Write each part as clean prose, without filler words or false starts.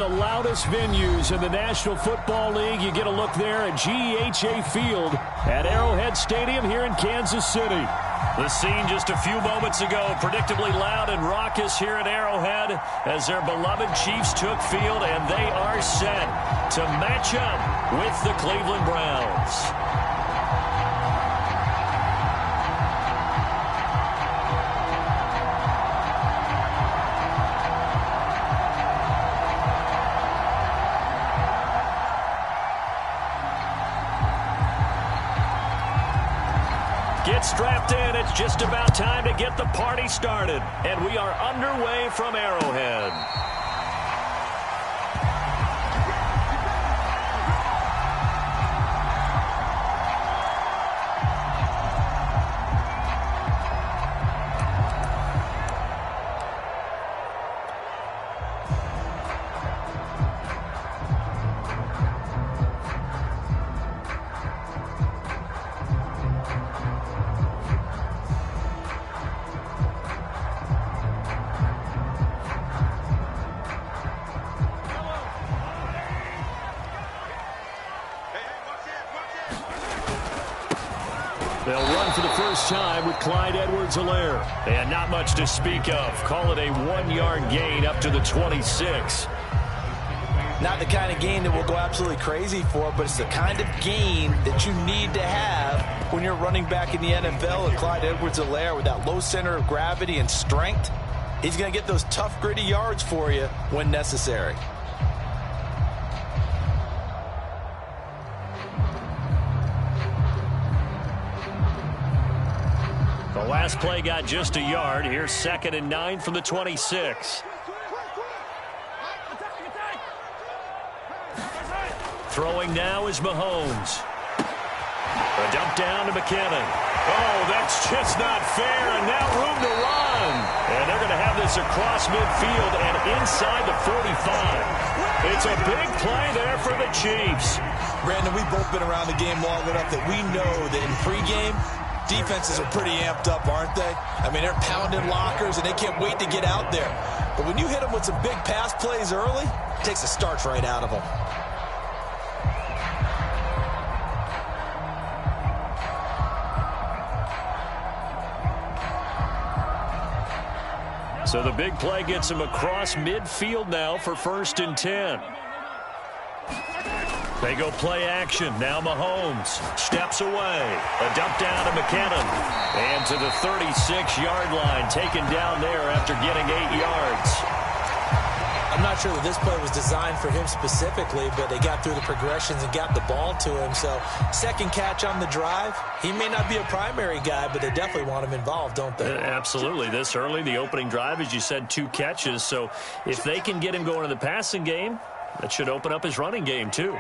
The loudest venues in the National Football League. You get a look there at GEHA Field at Arrowhead Stadium here in Kansas City. The scene just a few moments ago, predictably loud and raucous here at Arrowhead as their beloved Chiefs took field, and they are set to match up with the Cleveland Browns. Get strapped in. It's just about time to get the party started. And we are underway from Arrowhead. They'll run for the first time with Clyde Edwards-Helaire. And not much to speak of. Call it a 1-yard gain up to the 26. Not the kind of gain that we'll go absolutely crazy for, but it's the kind of gain that you need to have when you're running back in the NFL. And Clyde Edwards-Helaire, with that low center of gravity and strength, he's going to get those tough, gritty yards for you when necessary. The last play got just a yard. Here's 2nd and 9 from the 26. Throwing now is Mahomes. A dump down to McKinnon. Oh, that's just not fair, and now room to run. And they're going to have this across midfield and inside the 45. It's a big play there for the Chiefs. Brandon, we've both been around the game long enough that we know that in pregame, defenses are pretty amped up, aren't they? I mean, they're pounding lockers, and they can't wait to get out there. But when you hit them with some big pass plays early, it takes the starch right out of them. So the big play gets him across midfield now for 1st and 10. They go play action. Now Mahomes steps away. A dump down to McKinnon. And to the 36-yard line, taken down there after getting 8 yards. I'm not sure that this play was designed for him specifically, but they got through the progressions and got the ball to him. So, second catch on the drive. He may not be a primary guy, but they definitely want him involved, don't they? Absolutely. This early, the opening drive, as you said, 2 catches. So, if they can get him going in the passing game, that should open up his running game, too.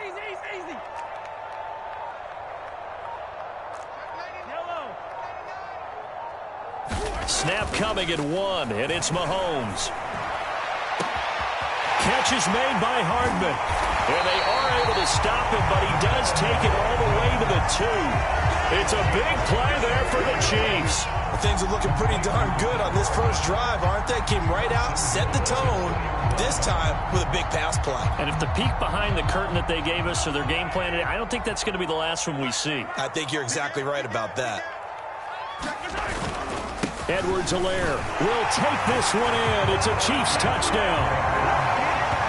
Snap coming at 1, and it's Mahomes. Catch is made by Hardman. And they are able to stop him, but he does take it all the way to the 2. It's a big play there for the Chiefs. Things are looking pretty darn good on this first drive, aren't they? Came right out, set the tone, this time with a big pass play. And if the peek behind the curtain that they gave us or their game plan, I don't think that's going to be the last one we see. I think you're exactly right about that. Edwards-Helaire will take this one in. It's a Chiefs touchdown.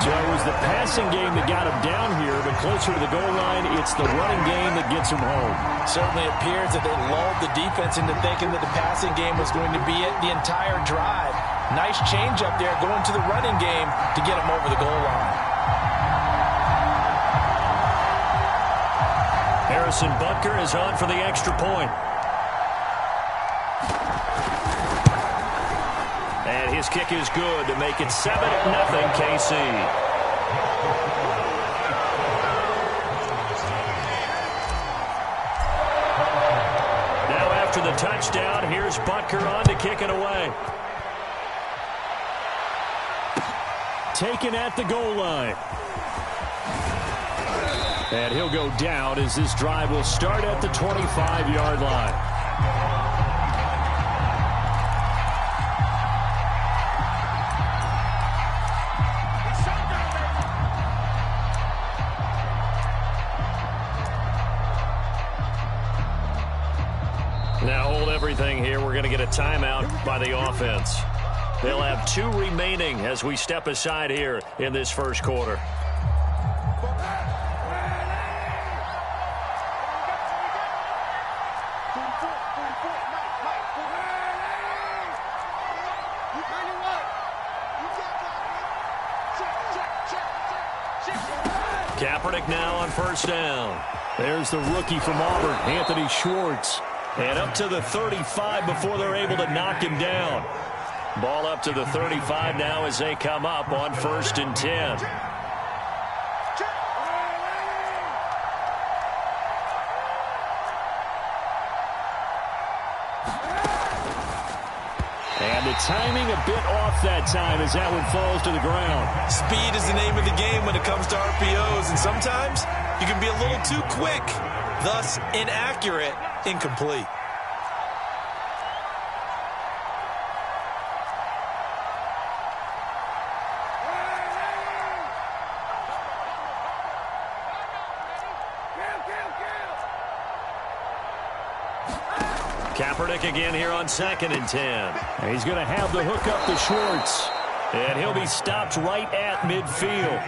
So it was the passing game that got him down here, but closer to the goal line, it's the running game that gets him home. Certainly appears that they lulled the defense into thinking that the passing game was going to be it the entire drive. Nice change up there going to the running game to get him over the goal line. Harrison Butker is on for the extra point. And his kick is good to make it 7-0 KC. Now after the touchdown, here's Butker on to kick it away. Taken at the goal line. And he'll go down as this drive will start at the 25-yard line. everything here, we're going to get a timeout by the offense. They'll have 2 remaining as we step aside here in this first quarter. Kaepernick now on first down. There's the rookie from Auburn, Anthony Schwartz. And up to the 35 before they're able to knock him down. Ball up to the 35 now as they come up on 1st and 10. And the timing a bit off that time as that one falls to the ground. Speed is the name of the game when it comes to RPOs, and sometimes you can be a little too quick, thus inaccurate, incomplete. Kaepernick again here on 2nd and 10. And he's going to have the hook up to Schwartz. And he'll be stopped right at midfield.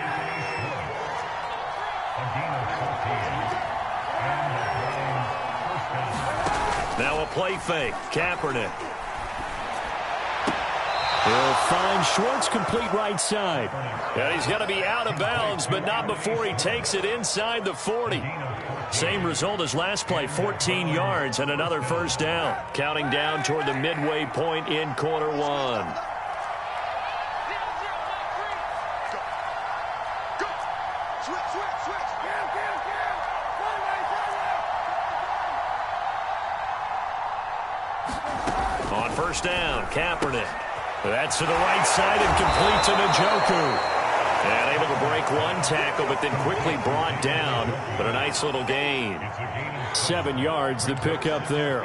Now a play fake. Kaepernick. He'll find Schwartz complete right side. And he's going to be out of bounds, but not before he takes it inside the 40. Same result as last play, 14 yards and another first down. Counting down toward the midway point in quarter 1. On first down, Kaepernick. That's to the right side and complete to Njoku. And able to break one tackle, but then quickly brought down. But a nice little gain. 7 yards, the pickup there.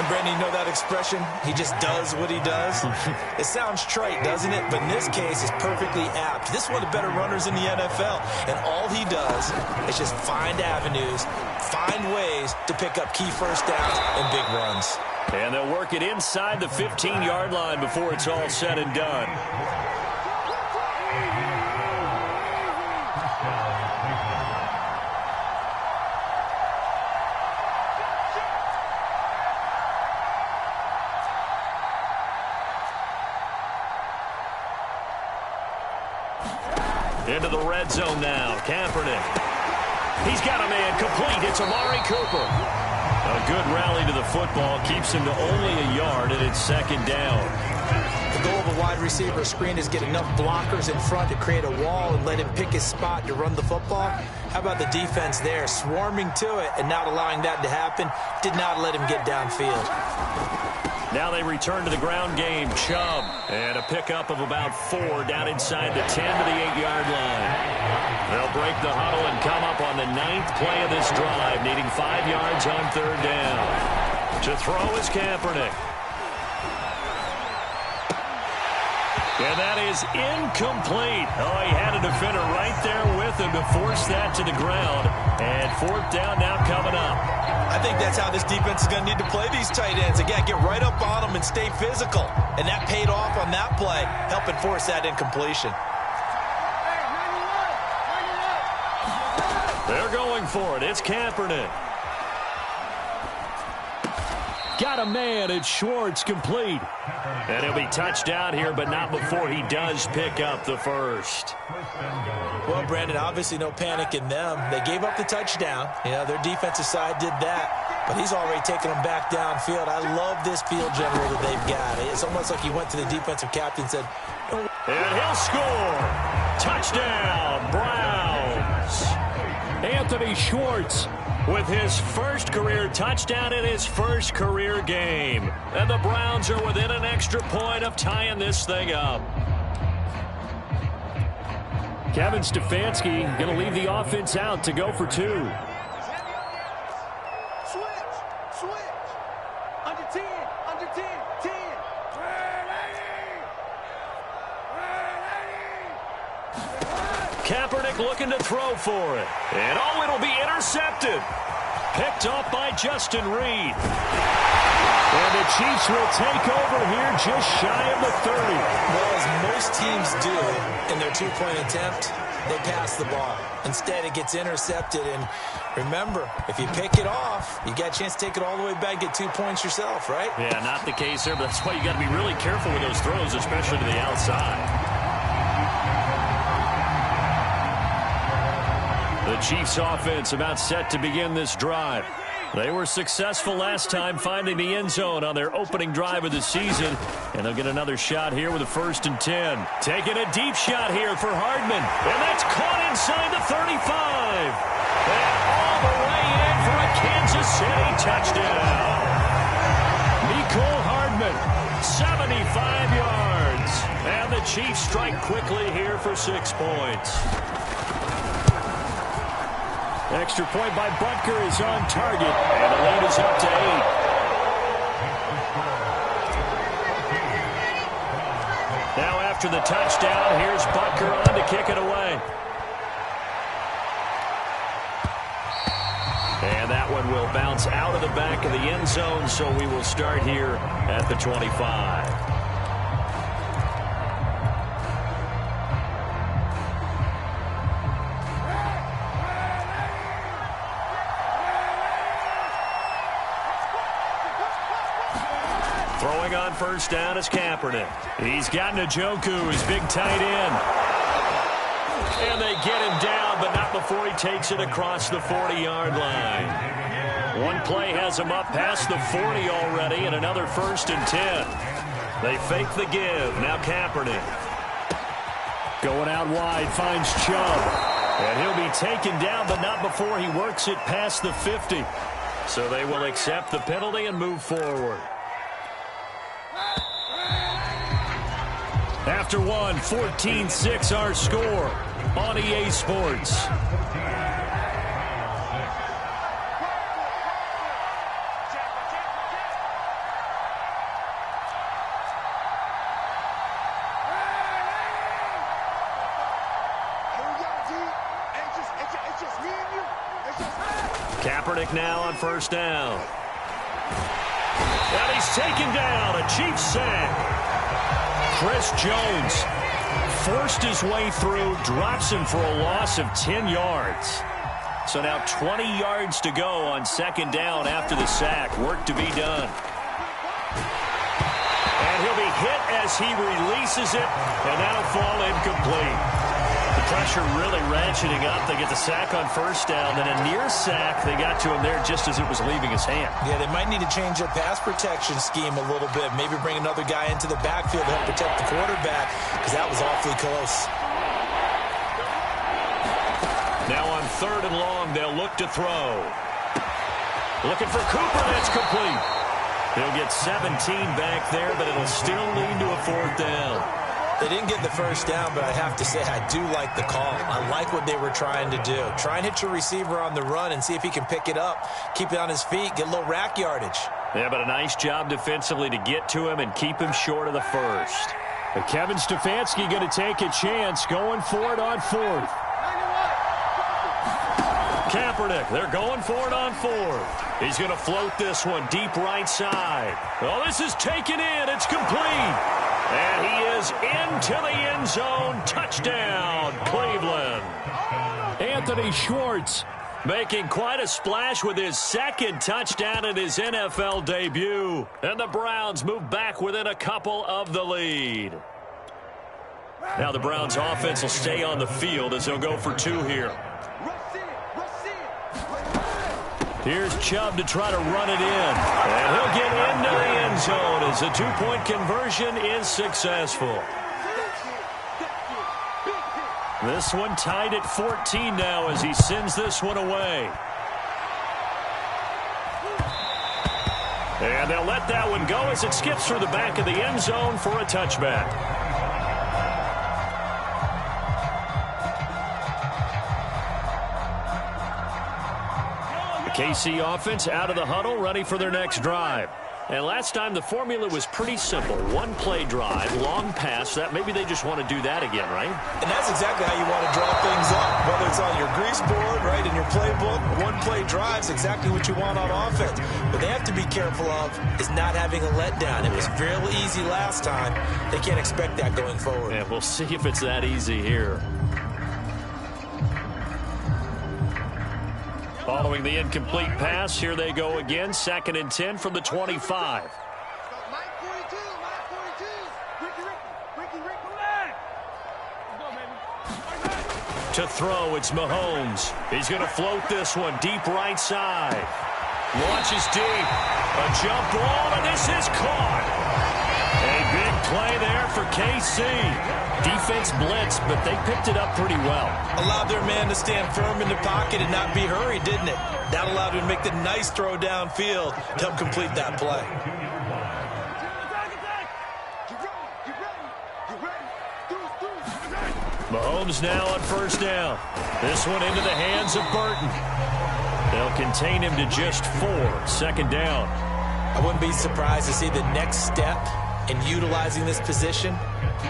Brandon, you know that expression? He just does what he does. It sounds trite, doesn't it? But in this case, it's perfectly apt. This is one of the better runners in the NFL. And all he does is just find avenues, find ways to pick up key first downs and big runs. And they'll work it inside the 15-yard line before it's all said and done. Into the red zone now. Kaepernick. He's got a man complete. It's Amari Cooper. A good rally to the football keeps him to only a yard, and it's 2nd down. The goal of a wide receiver screen is get enough blockers in front to create a wall and let him pick his spot to run the football. How about the defense there, swarming to it and not allowing that to happen? Did not let him get downfield. Now they return to the ground game. Chubb. And a pickup of about 4 down inside the 10 to the 8-yard line. They'll break the huddle and come up on the 9th play of this drive, needing 5 yards on 3rd down. To throw is Kaepernick. And that is incomplete. Oh, he had a defender right there with him to force that to the ground. And 4th down now coming up. I think that's how this defense is going to need to play these tight ends. Again, get right up on them and stay physical. And that paid off on that play, helping force that incompletion. They're going for it. It's Kaepernick. Got a man. It's Schwartz complete. And he'll be touched down here, but not before he does pick up the first. Well, Brandon, obviously no panic in them. They gave up the touchdown. Yeah, their defensive side did that. But he's already taken them back downfield. I love this field general that they've got. It's almost like he went to the defensive captain and said, and he'll score. Touchdown, Browns. Anthony Schwartz with his first career touchdown in his first career game. And the Browns are within an extra point of tying this thing up. Kevin Stefanski going to leave the offense out to go for 2. Switch. Under 10. Kaepernick looking to throw for it. And oh, it'll be intercepted. Picked off by Justin Reed. And the Chiefs will take over here just shy of the 30. Well, as most teams do in their two-point attempt, they pass the ball. Instead, it gets intercepted. And remember, if you pick it off, you got a chance to take it all the way back, get 2 points yourself, right? Yeah, not the case there, but that's why you got to be really careful with those throws, especially to the outside. The Chiefs offense about set to begin this drive. They were successful last time finding the end zone on their opening drive of the season, and they'll get another shot here with a 1st and 10. Taking a deep shot here for Hardman, and that's caught inside the 35. And all the way in for a Kansas City touchdown. Mecole Hardman, 75 yards. And the Chiefs strike quickly here for 6 points. Extra point by Butker is on target, and the lead is up to 8. Now after the touchdown, here's Butker on to kick it away. And that one will bounce out of the back of the end zone, so we will start here at the 25. Throwing on 1st down is Kaepernick. He's got Njoku, his big tight end. And they get him down, but not before he takes it across the 40-yard line. One play has him up past the 40 already, and another 1st and 10. They fake the give. Now Kaepernick. Going out wide, finds Chubb. And he'll be taken down, but not before he works it past the 50. So they will accept the penalty and move forward. After one, 14-6 our score on EA Sports. Kaepernick now on 1st down. And he's taken down, a Chiefs sack. Chris Jones forced his way through, drops him for a loss of 10 yards. So now 20 yards to go on 2nd down after the sack. Work to be done. And he'll be hit as he releases it, and that'll fall incomplete. The pressure really ratcheting up. They get the sack on 1st down, then a near sack. They got to him there just as it was leaving his hand. Yeah, they might need to change their pass protection scheme a little bit. Maybe bring another guy into the backfield to help protect the quarterback, because that was awfully close. Now on 3rd and long, they'll look to throw. Looking for Cooper, that's complete. He'll get 17 back there, but it'll still lead to a 4th down. They didn't get the 1st down, but I have to say I do like the call. I like what they were trying to do. Try and hit your receiver on the run and see if he can pick it up, keep it on his feet, get a little rack yardage. Yeah, but a nice job defensively to get to him and keep him short of the 1st. But Kevin Stefanski going to take a chance, going for it on 4th. Kaepernick, they're going for it on 4th. He's going to float this one deep right side. Oh, this is taken in. It's complete. And he is into the end zone. Touchdown, Cleveland. Anthony Schwartz making quite a splash with his 2nd touchdown in his NFL debut. And the Browns move back within a couple of the lead. Now the Browns offense will stay on the field as they'll go for 2 here. Here's Chubb to try to run it in. And he'll get into the end zone as the 2-point conversion is successful. This one tied at 14 now as he sends this one away. And they'll let that one go as it skips through the back of the end zone for a touchback. KC offense out of the huddle, ready for their next drive. And last time the formula was pretty simple. One play drive, long pass. That maybe they just want to do that again, right? And that's exactly how you want to draw things up. Whether it's on your grease board, right, in your playbook, one play drive is exactly what you want on offense. What they have to be careful of is not having a letdown. It was real easy last time. They can't expect that going forward. Yeah, we'll see if it's that easy here. Following the incomplete pass, here they go again. 2nd and 10 from the 25. To throw, it's Mahomes. He's going to float this one deep right side. Launches deep. A jump ball, and this is caught. A big play there for KC. Defense blitzed, but they picked it up pretty well. Allowed their man to stand firm in the pocket and not be hurried, didn't it? That allowed him to make the nice throw downfield to help complete that play. Mahomes now on 1st down. This one into the hands of Burton. They'll contain him to just 4. 2nd down. I wouldn't be surprised to see the next step in utilizing this position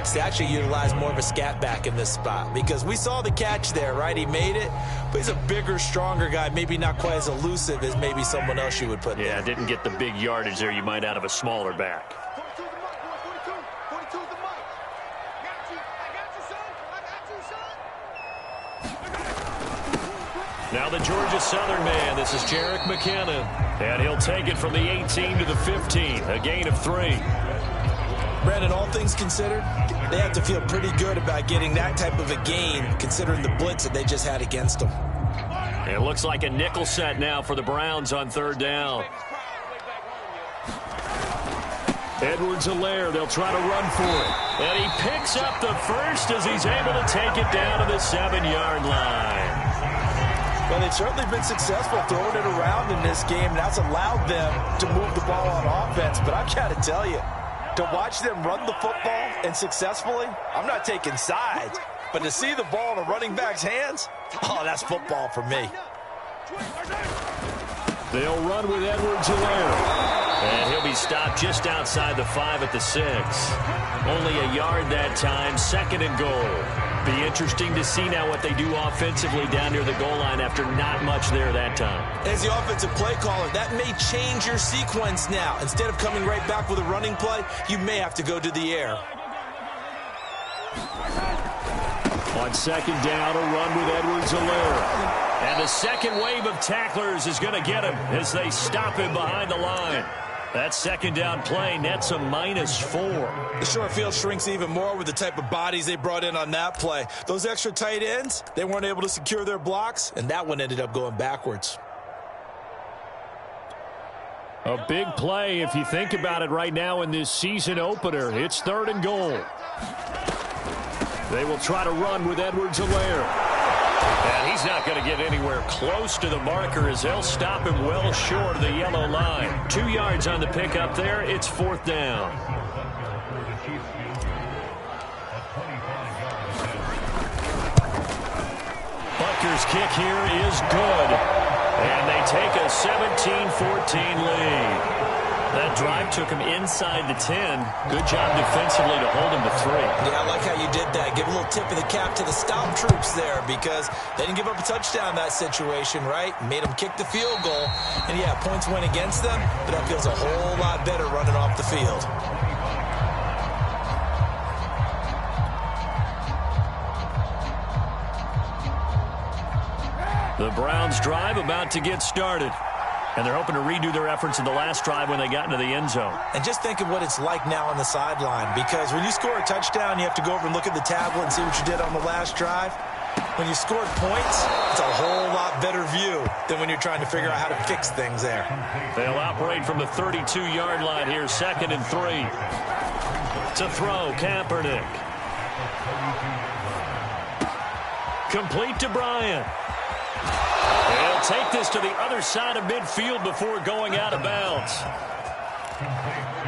is to actually utilize more of a scat back in this spot, because we saw the catch there, right? He made it, but he's a bigger, stronger guy, maybe not quite as elusive as maybe someone else you would put there. Yeah, didn't get the big yardage there you might out of a smaller back. Now the Georgia Southern man, this is Jerick McKinnon. And he'll take it from the 18 to the 15, a gain of 3. Brandon, all things considered, they have to feel pretty good about getting that type of a gain, considering the blitz that they just had against them. It looks like a nickel set now for the Browns on 3rd down. Edwards-Helaire, they'll try to run for it. And he picks up the first as he's able to take it down to the 7-yard line. Well, they've certainly been successful throwing it around in this game, and that's allowed them to move the ball on offense. But I've got to tell you, to watch them run the football and successfully, I'm not taking sides, but to see the ball in a running back's hands, oh, that's football for me. They'll run with Edwards-Helaire. And he'll be stopped just outside the 5 at the 6. Only a yard that time, 2nd and goal. Be interesting to see now what they do offensively down near the goal line after not much there that time. As the offensive play caller, that may change your sequence now. Instead of coming right back with a running play, you may have to go to the air. On 2nd down, a run with Edwards-Helaire. And the second wave of tacklers is going to get him as they stop him behind the line. That 2nd down play nets a -4. The short field shrinks even more with the type of bodies they brought in on that play. Those extra tight ends, they weren't able to secure their blocks, and that one ended up going backwards. A big play if you think about it right now in this season opener. It's 3rd and goal. They will try to run with Edwards-Helaire. And he's not going to get anywhere close to the marker as they'll stop him well short of the yellow line. 2 yards on the pickup there. It's 4th down. Butker's kick here is good. And they take a 17-14 lead. That drive took him inside the 10. Good job defensively to hold him to 3. Yeah, I like how you did that. Give a little tip of the cap to the stop troops there, because they didn't give up a touchdown in that situation, right? Made them kick the field goal. And, yeah, points went against them, but that feels a whole lot better running off the field. The Browns drive about to get started. And they're hoping to redo their efforts in the last drive when they got into the end zone. And just think of what it's like now on the sideline, because when you score a touchdown, you have to go over and look at the tablet and see what you did on the last drive. When you scored points, it's a whole lot better view than when you're trying to figure out how to fix things there. They'll operate from the 32-yard line here, 2nd and 3. To throw, Kaepernick. Complete to Bryant. They'll take this to the other side of midfield before going out of bounds.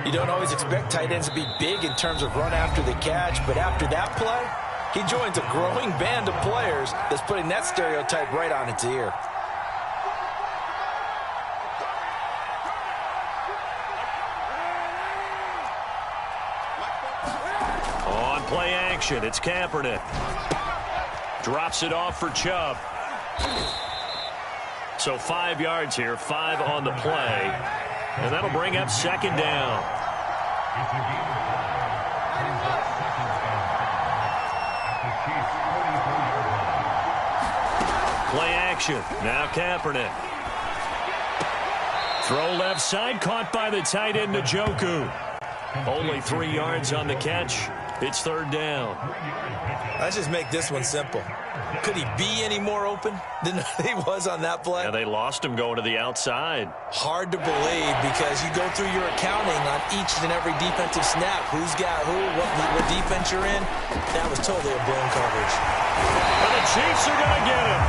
You don't always expect tight ends to be big in terms of run after the catch, but after that play, he joins a growing band of players that's putting that stereotype right on its ear. Play action. It's Kaepernick. Drops it off for Chubb. So 5 yards here, 5 on the play. And that'll bring up second down. Play action. Now Kaepernick. Throw left side, caught by the tight end, Njoku. Only 3 yards on the catch. It's third down. Let's just make this one simple. Could he be any more open than he was on that play? Yeah, they lost him going to the outside. Hard to believe because you go through your accounting on each and every defensive snap. Who's got who, what defense you're in. That was totally a blown coverage. And the Chiefs are going to get him.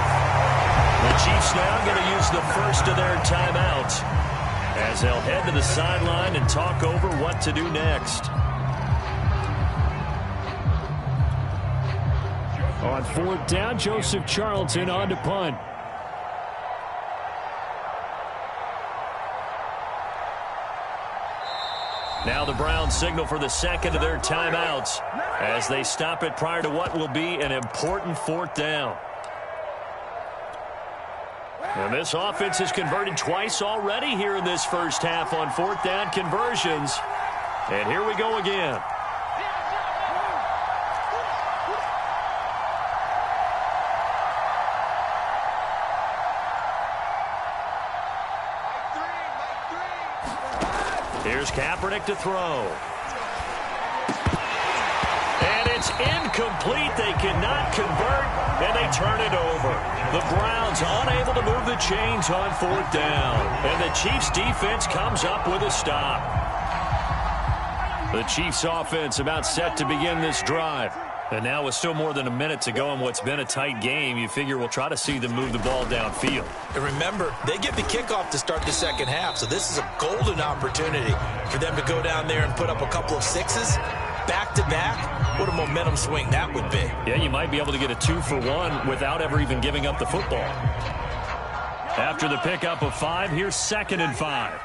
The Chiefs now going to use the first of their timeouts as they'll head to the sideline and talk over what to do next. On fourth down, Joseph Charlton on to punt. Now the Browns signal for the second of their timeouts as they stop it prior to what will be an important fourth down. And this offense has converted twice already here in this first half on fourth down conversions. And here we go again. Here's Kaepernick to throw. And it's incomplete. They cannot convert, and they turn it over. The Browns unable to move the chains on fourth down. And the Chiefs' defense comes up with a stop. The Chiefs' offense about set to begin this drive. And now with still more than a minute to go in what's been a tight game, you figure we'll try to see them move the ball downfield. And remember, they get the kickoff to start the second half, so this is a golden opportunity for them to go down there and put up a couple of sixes back-to-back. What a momentum swing that would be. Yeah, you might be able to get a 2-for-1 without ever even giving up the football. After the pickup of 5, here's 2nd and 5.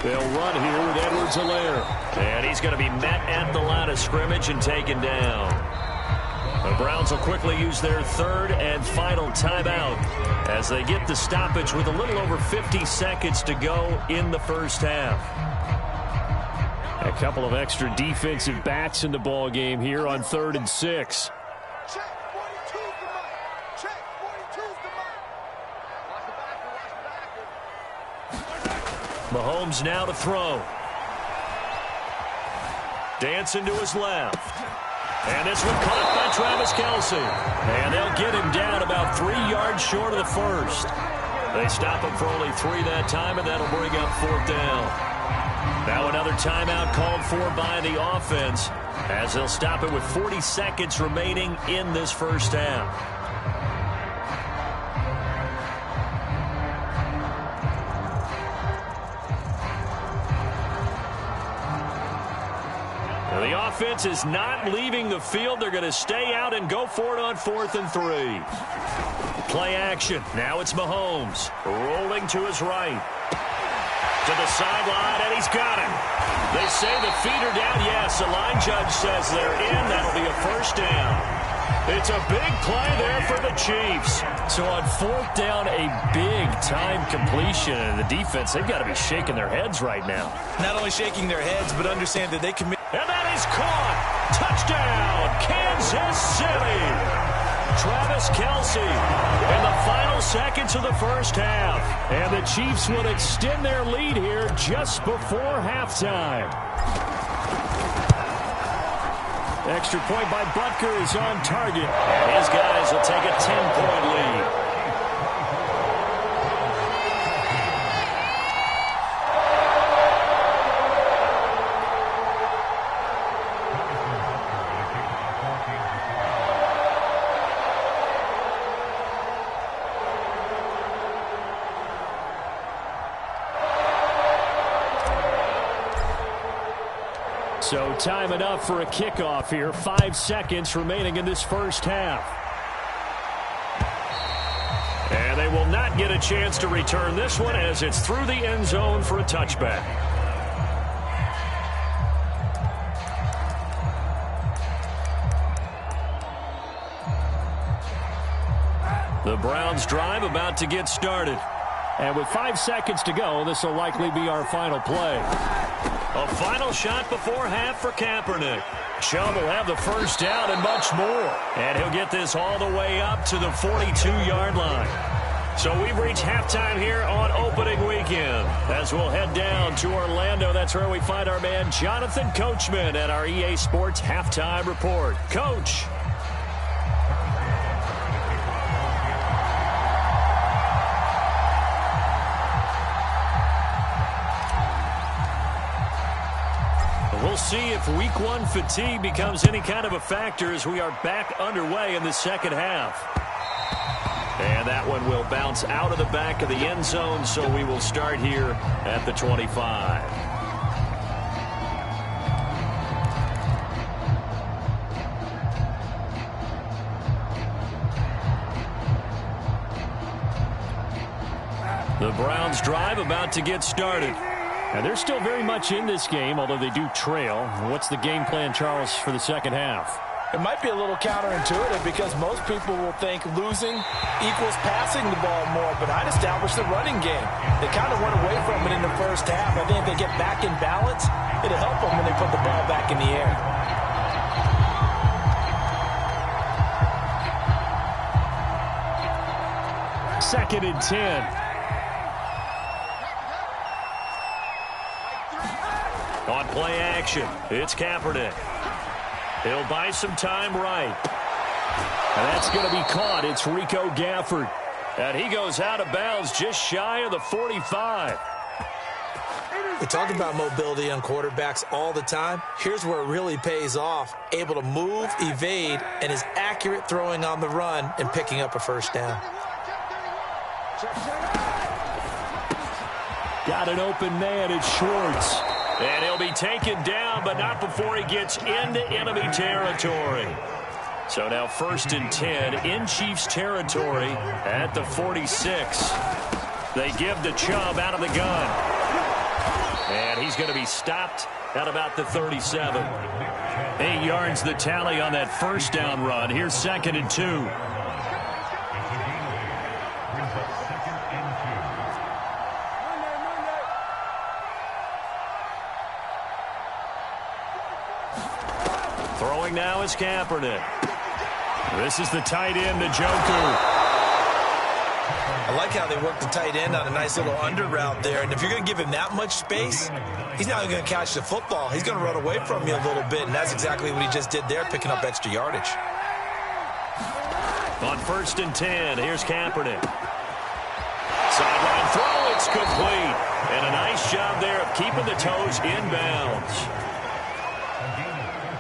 They'll run here with Edwards-Helaire. And he's going to be met at the line of scrimmage and taken down. The Browns will quickly use their third and final timeout as they get the stoppage with a little over 50 seconds to go in the first half. A couple of extra defensive backs in the ball game here on 3rd and 6. Mahomes now to throw. Dancing to his left. And this one caught by Travis Kelce. And they'll get him down about 3 yards short of the first. They stop him for only 3 that time, and that'll bring up fourth down. Now another timeout called for by the offense as they'll stop it with 40 seconds remaining in this first half. The offense is not leaving the field. They're going to stay out and go for it on 4th and 3. Play action. Now it's Mahomes rolling to his right. To the sideline, and he's got him. They say the feet are down. Yes, the line judge says they're in. That'll be a first down. It's a big play there for the Chiefs. So on 4th down, a big-time completion. And the defense, they've got to be shaking their heads right now. Not only shaking their heads, but understand that they commit. And that is caught. Touchdown, Kansas City. Travis Kelce in the final seconds of the first half. And the Chiefs will extend their lead here just before halftime. Extra point by Butker is on target. And his guys will take a 10-point lead. So time enough for a kickoff here. 5 seconds remaining in this first half. And they will not get a chance to return this one as it's through the end zone for a touchback. The Browns drive about to get started. And with 5 seconds to go, this will likely be our final play. A final shot before half for Kaepernick. Chubb will have the first down and much more. And he'll get this all the way up to the 42-yard line. So we've reached halftime here on opening weekend. As we'll head down to Orlando, that's where we find our man Jonathan Coachman at our EA Sports Halftime Report. Coach. We'll see if week one fatigue becomes any kind of a factor as we are back underway in the second half. And that one will bounce out of the back of the end zone, so we will start here at the 25. The Browns drive about to get started. And they're still very much in this game, although they do trail. What's the game plan, Charles, for the second half? It might be a little counterintuitive because most people will think losing equals passing the ball more, but I'd establish the running game. They kind of went away from it in the first half. I think if they get back in balance, it'll help them when they put the ball back in the air. Second and 10. On play action, it's Kaepernick. He'll buy some time right. And that's going to be caught. It's Rico Gafford. And he goes out of bounds just shy of the 45. We talk about mobility on quarterbacks all the time. Here's where it really pays off. Able to move, evade, and is accurate throwing on the run and picking up a first down. Got an open man. It's Schwartz. And he'll be taken down, but not before he gets into enemy territory. So now 1st and 10 in Chiefs territory at the 46. They give to Chubb out of the gun. And he's going to be stopped at about the 37. 8 yards the tally on that first down run. Here's 2nd and 2. Throwing now is Kaepernick. This is the tight end, Njoku. I like how they work the tight end on a nice little under route there. And if you're going to give him that much space, he's not going to catch the football. He's going to run away from you a little bit, and that's exactly what he just did there, picking up extra yardage. On 1st and 10, here's Kaepernick. Sideline throw, it's complete. And a nice job there of keeping the toes inbounds.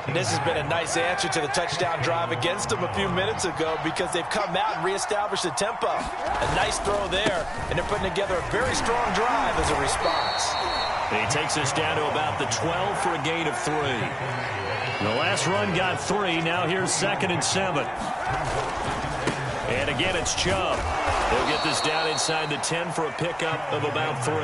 And this has been a nice answer to the touchdown drive against them a few minutes ago because they've come out and reestablished the tempo. A nice throw there, and they're putting together a very strong drive as a response. He takes us down to about the 12 for a gain of 3. The last run got 3. Now here's 2nd and 7. And again, it's Chubb. He'll get this down inside the 10 for a pickup of about 3.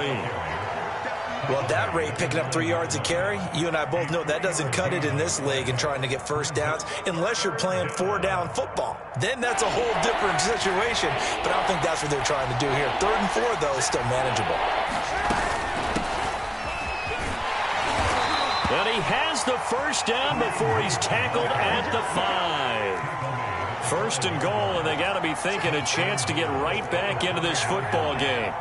Well, at that rate, picking up 3 yards a carry, you and I both know that doesn't cut it in this league and trying to get first downs unless you're playing 4-down football. Then that's a whole different situation, but I don't think that's what they're trying to do here. 3rd and 4, though, is still manageable. And he has the first down before he's tackled at the 5. 1st and goal, and they got to be thinking a chance to get right back into this football game.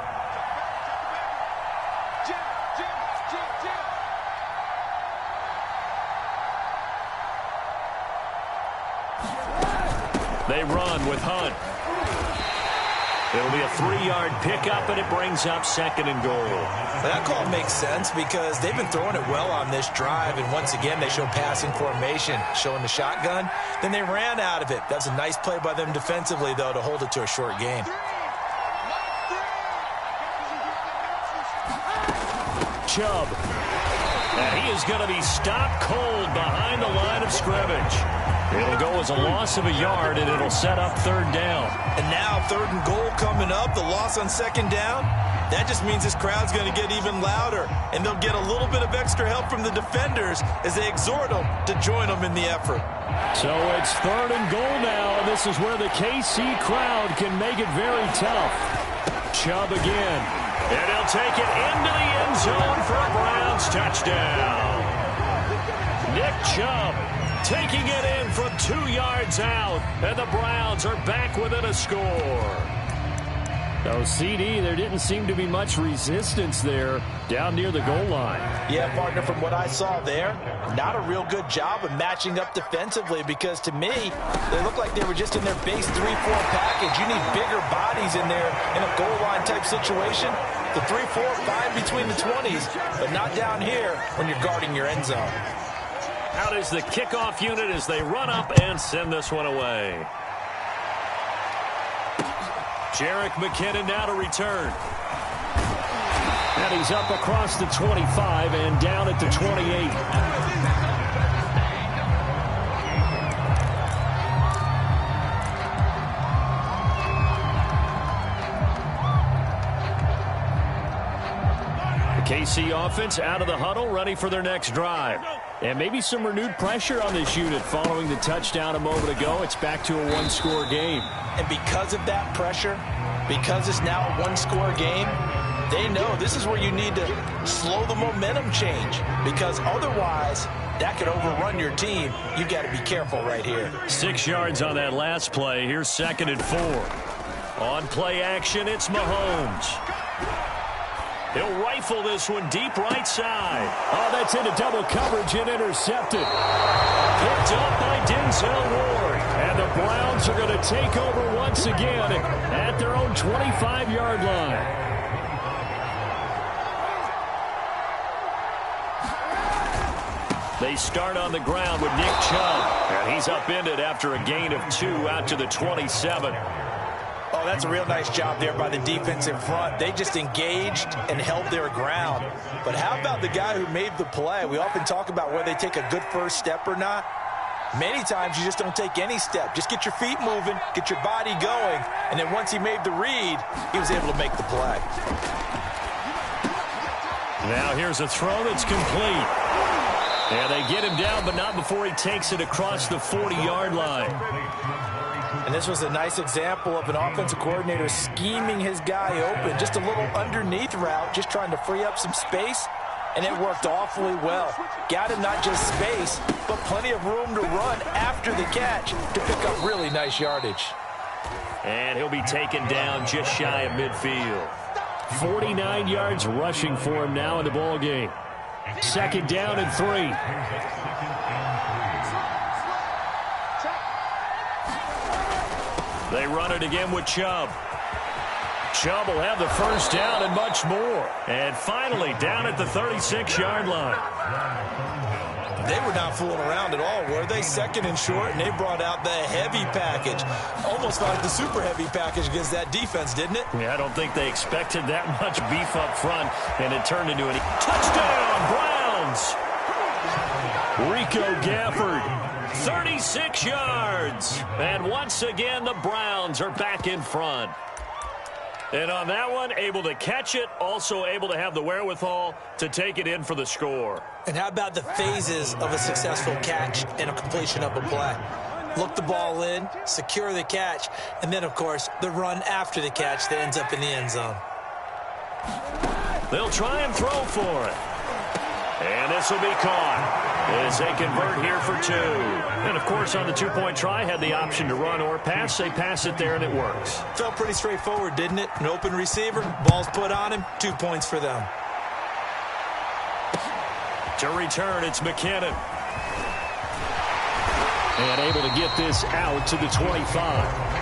They run with Hunt. It'll be a 3-yard pickup, and it brings up 2nd and goal. That call makes sense because they've been throwing it well on this drive, and once again, they show passing formation, showing the shotgun. Then they ran out of it. That's a nice play by them defensively, though, to hold it to a short game. Chubb. And he is going to be stopped cold behind the line of scrimmage. It'll go as a loss of a yard, and it'll set up third down. And now 3rd and goal coming up, the loss on 2nd down. That just means this crowd's going to get even louder, and they'll get a little bit of extra help from the defenders as they exhort them to join them in the effort. So it's 3rd and goal now, and this is where the KC crowd can make it very tough. Chubb again, and he'll take it into the end zone for a Browns touchdown. Nick Chubb taking it in from 2 yards out, and the Browns are back within a score. So, CD, there didn't seem to be much resistance there down near the goal line. Yeah, partner, from what I saw there, not a real good job of matching up defensively because, to me, they look like they were just in their base 3-4 package. You need bigger bodies in there in a goal line type situation. The 3-4, fine between the 20s, but not down here when you're guarding your end zone. Out is the kickoff unit as they run up and send this one away. Jerick McKinnon now to return. And he's up across the 25 and down at the 28. The KC offense out of the huddle, ready for their next drive. And maybe some renewed pressure on this unit following the touchdown a moment ago. It's back to a one-score game. And because of that pressure, because it's now a one-score game, they know this is where you need to slow the momentum change, because otherwise that could overrun your team. You've got to be careful right here. 6 yards on that last play. Here's 2nd and 4. On play action, it's Mahomes. He'll rifle this one deep right side. Oh, that's into double coverage and intercepted. Picked up by Denzel Ward. And the Browns are going to take over once again at their own 25-yard line. They start on the ground with Nick Chubb. And he's upended after a gain of 2 out to the 27. Oh, that's a real nice job there by the defense in front. They just engaged and held their ground. But how about the guy who made the play? We often talk about whether they take a good first step or not. Many times you just don't take any step. Just get your feet moving, get your body going, and then once he made the read, he was able to make the play. Now here's a throw that's complete. And they get him down, but not before he takes it across the 40-yard line. And this was a nice example of an offensive coordinator scheming his guy open. Just a little underneath route, just trying to free up some space, and it worked awfully well. Got him not just space, but plenty of room to run after the catch to pick up really nice yardage. And he'll be taken down just shy of midfield. 49 yards rushing for him now in the ball game. 2nd down and 3. They run it again with Chubb. Chubb will have the first down and much more. And finally down at the 36-yard line. They were not fooling around at all, were they? 2nd and short, and they brought out the heavy package. Almost like the super heavy package against that defense, didn't it? Yeah, I don't think they expected that much beef up front, and it turned into a touchdown, Browns! Rico Gafford. 36 yards. And once again, the Browns are back in front. And on that one, able to catch it, also able to have the wherewithal to take it in for the score. And how about the phases of a successful catch and a completion of a play? Look the ball in, secure the catch, and then, of course, the run after the catch that ends up in the end zone. They'll try and throw for it. And this will be caught as they convert here for 2. And, of course, on the two-point try, had the option to run or pass. They pass it there, and it works. Felt pretty straightforward, didn't it? An open receiver, ball's put on him, 2 points for them. To return, it's McKinnon. And able to get this out to the 25.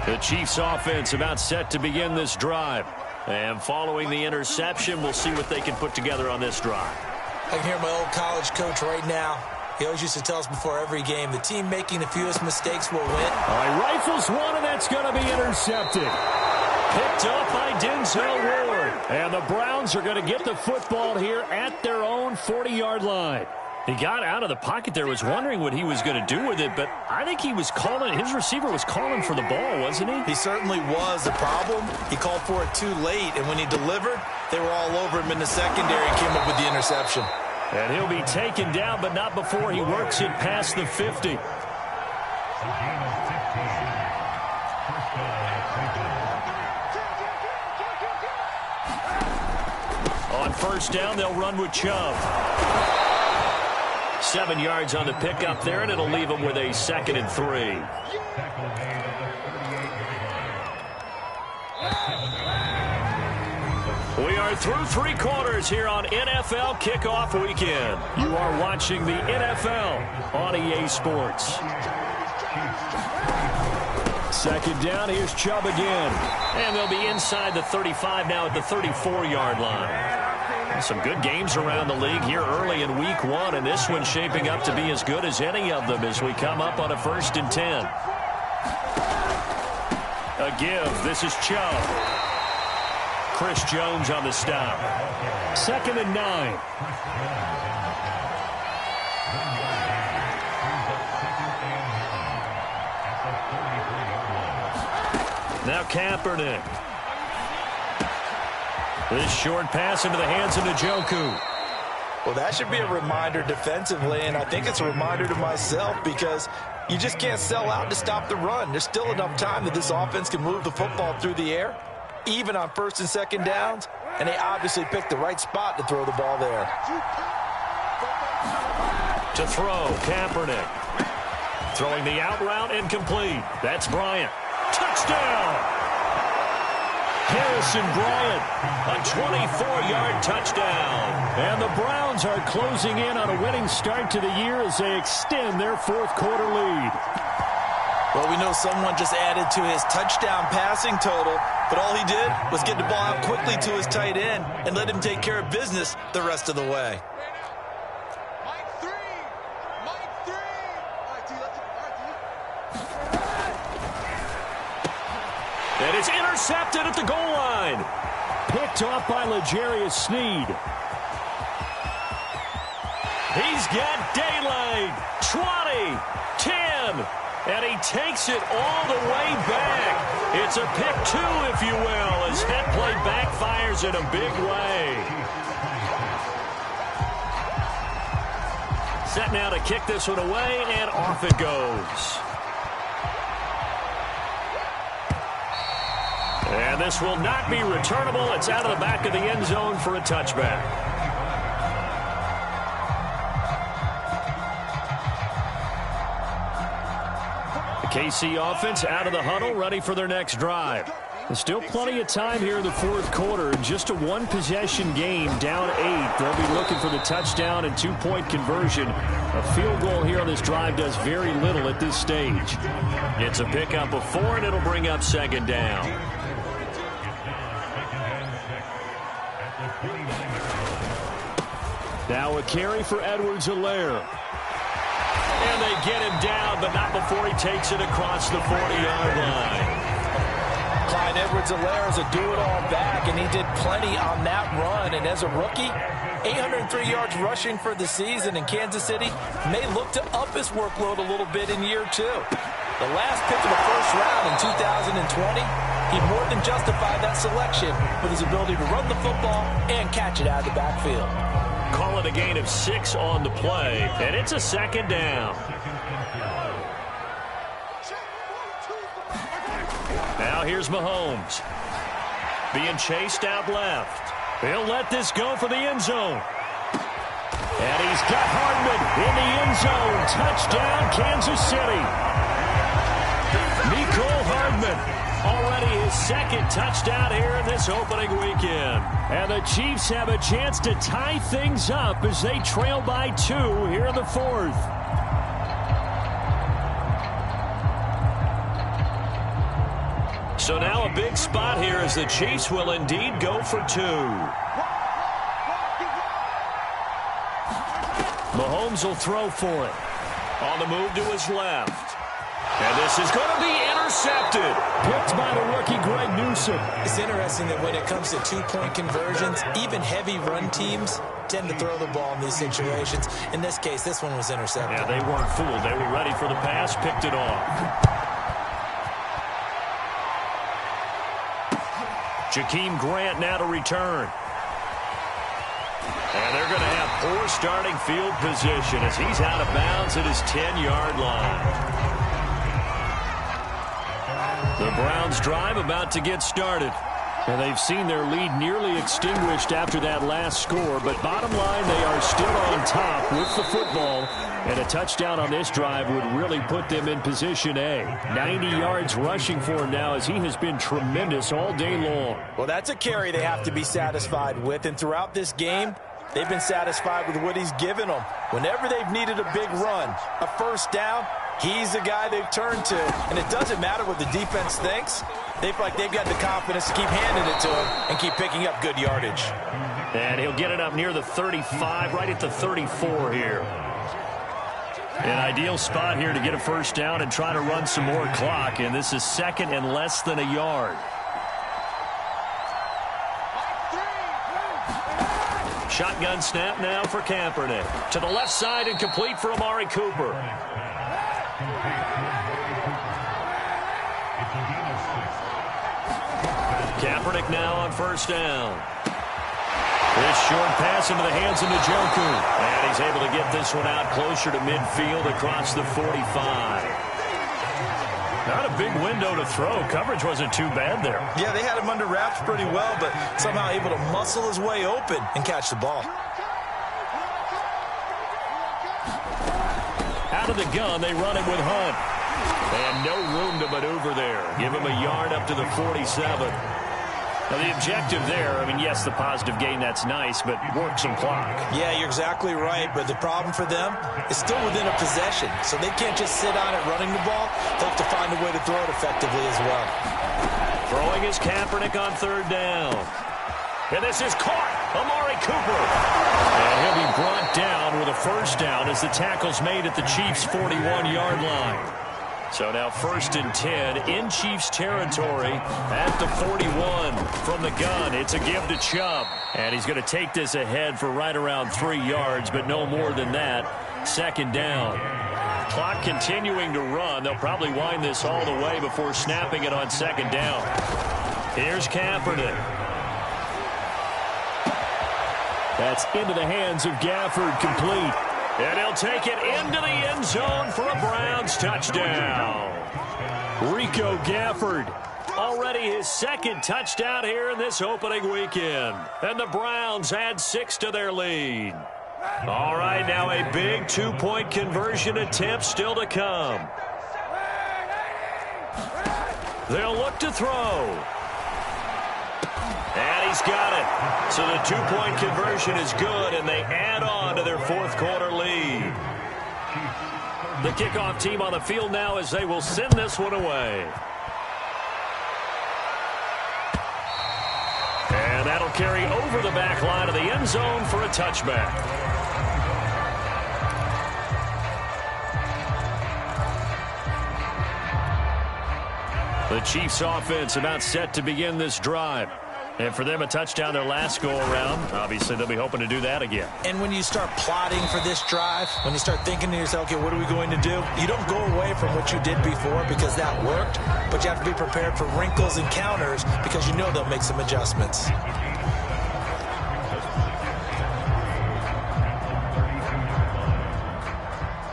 The Chiefs offense about set to begin this drive. And following the interception, we'll see what they can put together on this drive. I can hear my old college coach right now. He always used to tell us before every game, the team making the fewest mistakes will win. All right, rifles one, and that's going to be intercepted. Picked up by Denzel Ward. And the Browns are going to get the football here at their own 40-yard line. He got out of the pocket there, was wondering what he was going to do with it, but I think he was calling, his receiver was calling for the ball, wasn't he? He certainly was. The problem, he called for it too late, and when he delivered, they were all over him in the secondary and came up with the interception. And he'll be taken down, but not before he works it past the 50. On first down, they'll run with Chubb. 7 yards on the pickup there, and it'll leave them with a 2nd and 3. We are through 3 quarters here on NFL Kickoff Weekend. You are watching the NFL on EA Sports. 2nd down, here's Chubb again. And they'll be inside the 35 now at the 34-yard line. Some good games around the league here early in week 1, and this one's shaping up to be as good as any of them as we come up on a 1st and 10. A give. This is Chubb. Chris Jones on the stop. 2nd and 9. Now Kaepernick. This short pass into the hands of Njoku. Well, that should be a reminder defensively, and I think it's a reminder to myself because you just can't sell out to stop the run. There's still enough time that this offense can move the football through the air, even on 1st and 2nd downs, and they obviously picked the right spot to throw the ball there. To throw, Kaepernick. Throwing the out route incomplete. That's Bryant. Touchdown! Harrison Bryant, a 24-yard touchdown. And the Browns are closing in on a winning start to the year as they extend their 4th quarter lead. Well, we know someone just added to his touchdown passing total, but all he did was get the ball out quickly to his tight end and let him take care of business the rest of the way. And it's intercepted at the goal line. Picked off by L'Jarius Sneed. He's got daylight. 20, 10, and he takes it all the way back. It's a pick 2, if you will, as head play backfires in a big way. Set now to kick this one away, and off it goes. And this will not be returnable. It's out of the back of the end zone for a touchback. The KC offense out of the huddle, ready for their next drive. There's still plenty of time here in the 4th quarter. Just a 1-possession game, down 8. They'll be looking for the touchdown and 2-point conversion. A field goal here on this drive does very little at this stage. It's a pickup of 4, and it'll bring up 2nd down. Now a carry for Edwards-Helaire. And they get him down, but not before he takes it across the 40-yard line. Clyde Edwards-Helaire is a do-it-all back, and he did plenty on that run. And as a rookie, 803 yards rushing for the season, and Kansas City may look to up his workload a little bit in year 2. The last pick of the 1st round in 2020, he more than justified that selection with his ability to run the football and catch it out of the backfield. Call it a gain of 6 on the play, and it's a 2nd down. Now here's Mahomes. Being chased out left. He'll let this go for the end zone. And he's got Hardman in the end zone. Touchdown, Kansas City. Mecole Hardman. Already his 2nd touchdown here in this opening weekend. And the Chiefs have a chance to tie things up as they trail by 2 here in the 4th. So now a big spot here as the Chiefs will indeed go for 2. Mahomes will throw for it. On the move to his left. And this is going to be intercepted. intercepted. Picked by the rookie Greg Newsome. It's interesting that when it comes to two-point conversions, even heavy run teams tend to throw the ball in these situations. In this case, this one was intercepted. Yeah, they weren't fooled. They were ready for the pass, picked it off. Jakeem Grant now to return. And they're going to have poor starting field position as he's out of bounds at his 10-yard line. The Browns' drive about to get started. And they've seen their lead nearly extinguished after that last score. But bottom line, they are still on top with the football. And a touchdown on this drive would really put them in position A. 90 yards rushing for him now as he has been tremendous all day long. Well, that's a carry they have to be satisfied with. And throughout this game, they've been satisfied with what he's given them. Whenever they've needed a big run, a first down, he's the guy they've turned to. And it doesn't matter what the defense thinks. They feel like they've got the confidence to keep handing it to him and keep picking up good yardage. And he'll get it up near the 35, right at the 34 here. An ideal spot here to get a first down and try to run some more clock. And this is second and less than a yard. Shotgun snap now for Kaepernick. To the left side and complete for Amari Cooper. Kaepernick now on first down. This short pass into the hands of Njoku. And he's able to get this one out closer to midfield across the 45. Not a big window to throw. Coverage wasn't too bad there. Yeah, they had him under wraps pretty well, but somehow able to muscle his way open and catch the ball. Out of the gun, they run it with Hunt. And no room to maneuver there. Give him a yard up to the 47. Now, the objective there, I mean, yes, the positive gain, that's nice, but work some clock. Yeah, you're exactly right, but the problem for them is still within a possession, so they can't just sit on it running the ball. They'll have to find a way to throw it effectively as well. Throwing is Kaepernick on third down. And this is caught. Amari Cooper. And he'll be brought down with a first down as the tackle's made at the Chiefs' 41-yard line. So now first and 10 in Chiefs territory at the 41 from the gun. It's a give to Chubb. And he's going to take this ahead for right around 3 yards, but no more than that. Second down. Clock continuing to run. They'll probably wind this all the way before snapping it on second down. Here's Kaepernick. That's into the hands of Gafford, complete. And he'll take it into the end zone for a Browns touchdown. Rico Gafford, already his second touchdown here in this opening weekend. And the Browns add 6 to their lead. All right, now a big two-point conversion attempt still to come. They'll look to throw. And he's got it. So the two-point conversion is good, and they add on to their fourth quarter lead. The kickoff team on the field now as they will send this one away. And that'll carry over the back line of the end zone for a touchback. The Chiefs offense about set to begin this drive. And for them, a touchdown their last go-around. Obviously, they'll be hoping to do that again. And when you start plotting for this drive, when you start thinking to yourself, okay, what are we going to do? You don't go away from what you did before because that worked, but you have to be prepared for wrinkles and counters because you know they'll make some adjustments.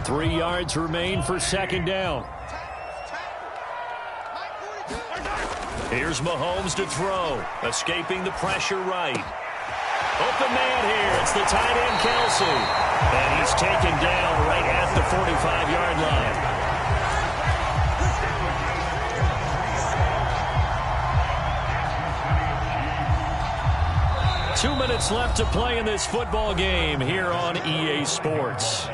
Three yards remain for second down. Here's Mahomes to throw. Escaping the pressure right. Open man here. It's the tight end, Kelsey. And he's taken down right at the 45-yard line. 2 minutes left to play in this football game here on EA Sports.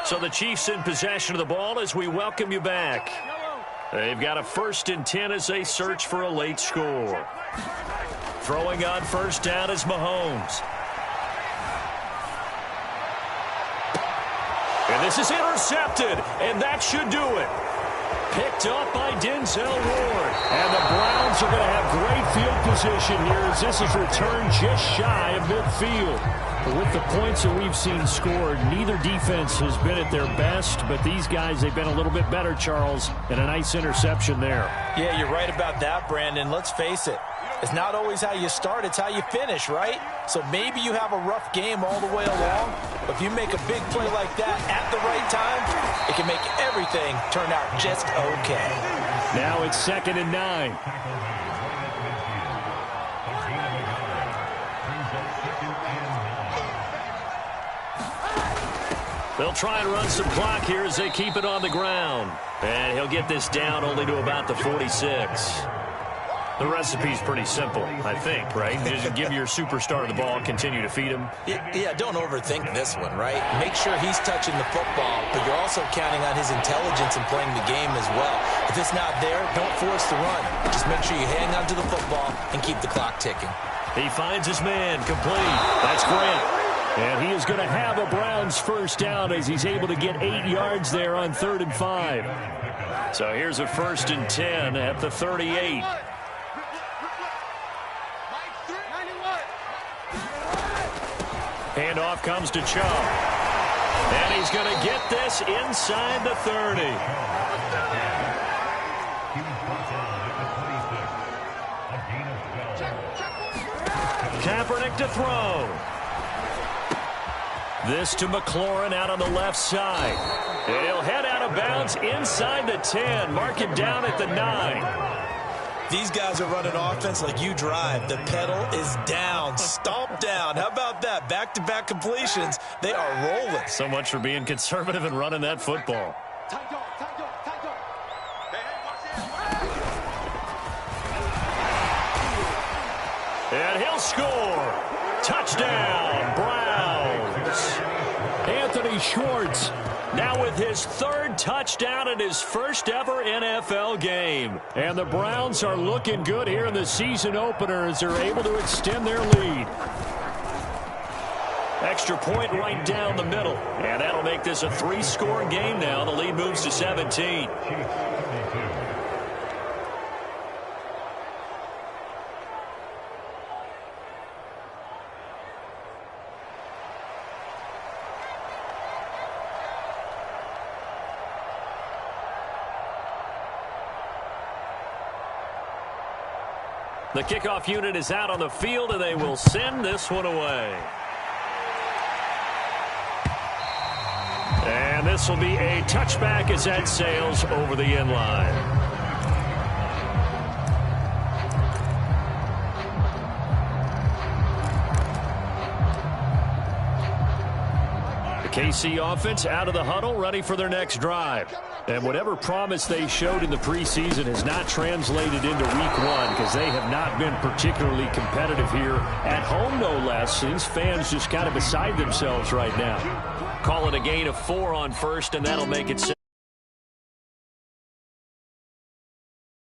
So the Chiefs in possession of the ball as we welcome you back. They've got a 1st and 10 as they search for a late score. Throwing on first down is Mahomes. And this is intercepted, and that should do it. Picked up by Denzel Ward. And the Browns are going to have great field position here as this is returned just shy of midfield. But with the points that we've seen scored, neither defense has been at their best, but these guys, they've been a little bit better, Charles, and a nice interception there. Yeah, you're right about that, Brandon. Let's face it. It's not always how you start, it's how you finish, right? So maybe you have a rough game all the way along, but if you make a big play like that at the right time, it can make everything turn out just okay. Now it's 2nd and 9. They'll try and run some clock here as they keep it on the ground. And he'll get this down only to about the 46. The recipe's pretty simple, I think, right? Just give your superstar the ball, continue to feed him. Yeah, don't overthink this one, right? Make sure he's touching the football, but you're also counting on his intelligence in playing the game as well. If it's not there, don't force the run. Just make sure you hang on to the football and keep the clock ticking. He finds his man, complete. That's Grant. And he is going to have a Browns first down as he's able to get 8 yards there on 3rd and 5. So here's a 1st and 10 at the 38. Handoff comes to Chubb. And he's going to get this inside the 30. Kaepernick to throw. This to McLaurin out on the left side. And he'll head out of bounds inside the 10. Mark him down at the 9. These guys are running offense like you drive. The pedal is down, stomp down. How about that? Back-to-back completions. They are rolling. So much for being conservative and running that football. And he'll score. Touchdown, Browns. Anthony Schwartz now with his 3rd touchdown in his first ever NFL game. And the Browns are looking good here in the season opener as they're able to extend their lead. Extra point right down the middle. And that'll make this a 3-score game now. The lead moves to 17. The kickoff unit is out on the field, and they will send this one away. And this will be a touchback as that sails over the end line. KC offense out of the huddle, ready for their next drive. And whatever promise they showed in the preseason has not translated into week 1 because they have not been particularly competitive here at home, no less. These fans just kind of beside themselves right now. Call it a gain of 4 on first, and that'll make it 6.